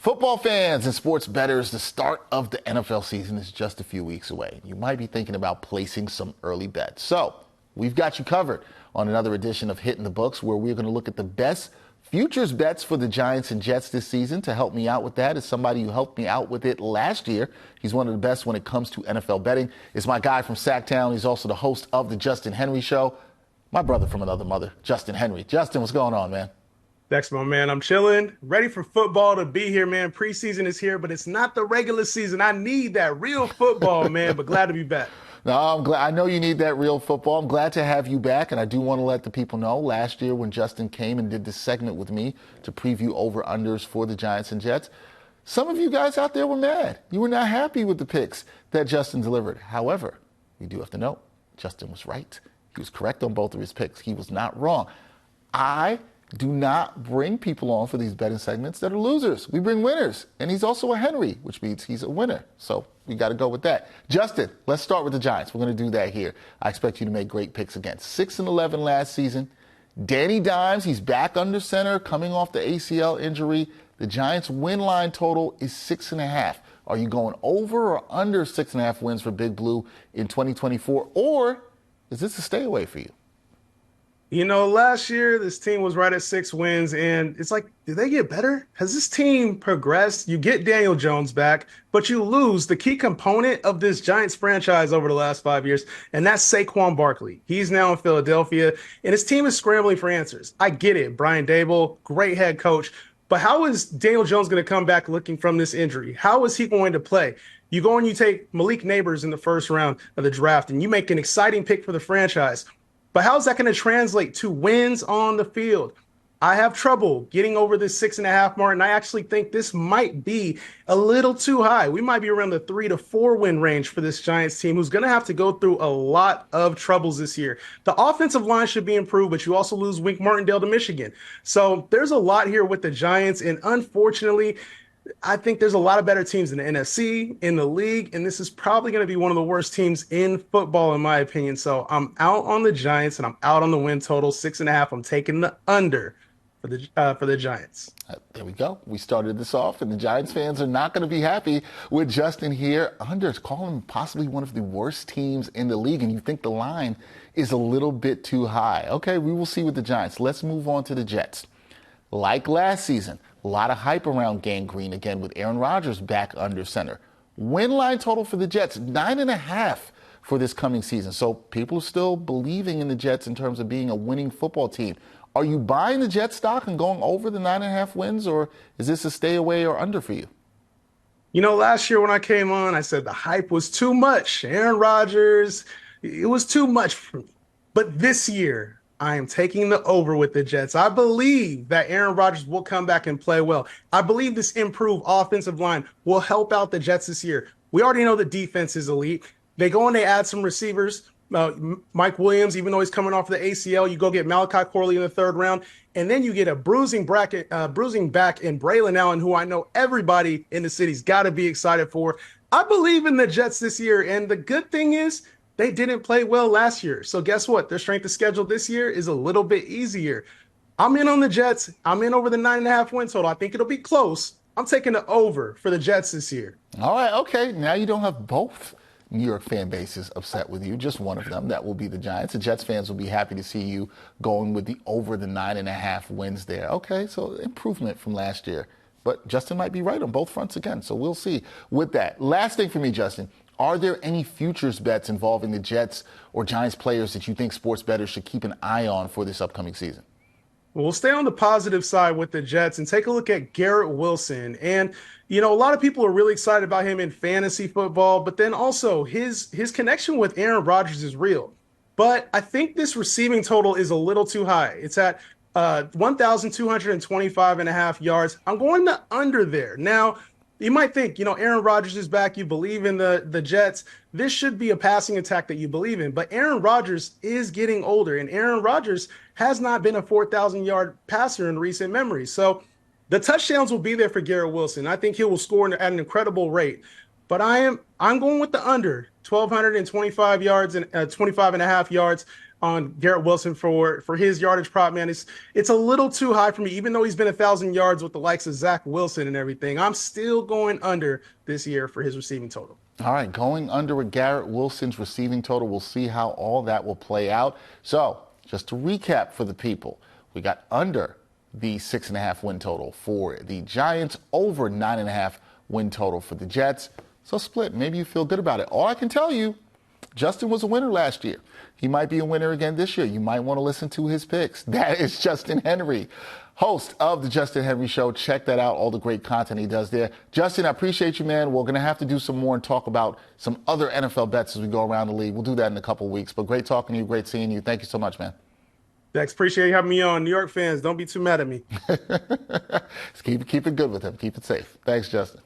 Football fans and sports bettors, the start of the NFL season is just a few weeks away. You might be thinking about placing some early bets. So we've got you covered on another edition of Hitting the Books, where we're going to look at the best futures bets for the Giants and Jets this season. To help me out with that is somebody who helped me out with it last year. He's one of the best when it comes to NFL betting. It's my guy from Sacktown. He's also the host of the Justin Henry Show. My brother from another mother, Justin Henry. Justin, what's going on, man? Dexter, my man, I'm chilling, ready for football to be here, man. Preseason is here, but it's not the regular season. I need that real football, man, but glad to be back. No, I'm glad. I know you need that real football. I'm glad to have you back, and I do want to let the people know last year when Justin came and did this segment with me to preview over-unders for the Giants and Jets, some of you guys out there were mad. You were not happy with the picks that Justin delivered. However, you do have to know, Justin was right. He was correct on both of his picks. He was not wrong. I do not bring people on for these betting segments that are losers. We bring winners. And he's also a Henry, which means he's a winner. So we got to go with that. Justin, let's start with the Giants. We're going to do that here. I expect you to make great picks again. 6-11 last season. Danny Dimes, he's back under center, coming off the ACL injury. The Giants' win line total is 6.5. Are you going over or under 6.5 wins for Big Blue in 2024? Or is this a stay away for you? You know, last year, this team was right at 6 wins, and it's like, did they get better? Has this team progressed? You get Daniel Jones back, but you lose the key component of this Giants franchise over the last 5 years, and that's Saquon Barkley. He's now in Philadelphia, and his team is scrambling for answers. I get it. Brian Daboll, great head coach, but how is Daniel Jones going to come back looking from this injury? How is he going to play? You go and you take Malik Neighbors in the first round of the draft, and you make an exciting pick for the franchise. But how's that going to translate to wins on the field? I have trouble getting over this 6.5 mark, and I actually think this might be a little too high. We might be around the 3 to 4 win range for this Giants team, who's going to have to go through a lot of troubles this year. The offensive line should be improved, but you also lose Wink Martindale to Michigan. So there's a lot here with the Giants, and unfortunately, I think there's a lot of better teams in the NFC, in the league, and this is probably going to be one of the worst teams in football, in my opinion. So I'm out on the Giants, and I'm out on the win total, 6.5. I'm taking the under for the Giants. There we go. We started this off, and the Giants fans are not going to be happy with Justin here. Unders, call him possibly one of the worst teams in the league, and you think the line is a little bit too high. Okay, we will see with the Giants. Let's move on to the Jets. Like last season, a lot of hype around Gang Green again with Aaron Rodgers back under center. Win line total for the Jets, 9.5 for this coming season. So people are still believing in the Jets in terms of being a winning football team. Are you buying the Jets stock and going over the 9.5 wins, or is this a stay away or under for you? You know, last year when I came on, I said the hype was too much. Aaron Rodgers, it was too much for me. But this year, I am taking the over with the Jets. I believe that Aaron Rodgers will come back and play well. I believe this improved offensive line will help out the Jets this year. We already know the defense is elite. They go and they add some receivers. Mike Williams, even though he's coming off the ACL, you go get Malachi Corley in the 3rd round. And then you get a bruising back in Braylon Allen, who I know everybody in the city's got to be excited for. I believe in the Jets this year. And the good thing is, they didn't play well last year. So guess what? Their strength of schedule this year is a little bit easier. I'm in on the Jets. I'm in over the 9.5 win total. I think it'll be close. I'm taking the over for the Jets this year. All right, okay. Now you don't have both New York fan bases upset with you. Just one of them. That will be the Giants. The Jets fans will be happy to see you going with the over the 9.5 wins there. Okay, so improvement from last year. But Justin might be right on both fronts again. So we'll see with that. Last thing for me, Justin. Are there any futures bets involving the Jets or Giants players that you think sports bettors should keep an eye on for this upcoming season? We'll stay on the positive side with the Jets and take a look at Garrett Wilson. And, you know, a lot of people are really excited about him in fantasy football, but then also his connection with Aaron Rodgers is real. But I think this receiving total is a little too high. It's at 1,225.5 yards. I'm going the under there. Now, you might think, you know, Aaron Rodgers is back. You believe in the Jets. This should be a passing attack that you believe in. But Aaron Rodgers is getting older, and Aaron Rodgers has not been a 4,000-yard passer in recent memory. So the touchdowns will be there for Garrett Wilson. I think he will score at an incredible rate. but I'm going with the under 1,225 yards and 25 and a half yards on Garrett Wilson for his yardage prop, man. It's a little too high for me, even though he's been 1,000 yards with the likes of Zach Wilson and everything. I'm still going under this year for his receiving total. All right, going under with Garrett Wilson's receiving total. We'll see how all that will play out. So, just to recap for the people, we got under the 6.5 win total for the Giants, over 9.5 win total for the Jets. So split. Maybe you feel good about it. All I can tell you, Justin was a winner last year. He might be a winner again this year. You might want to listen to his picks. That is Justin Henry, host of the Justin Henry Show. Check that out, all the great content he does there. Justin, I appreciate you, man. We're going to have to do some more and talk about some other NFL bets as we go around the league. We'll do that in a couple weeks. But great talking to you. Great seeing you. Thank you so much, man. Dex, appreciate you having me on. New York fans, don't be too mad at me. Keep it good with him. Keep it safe. Thanks, Justin.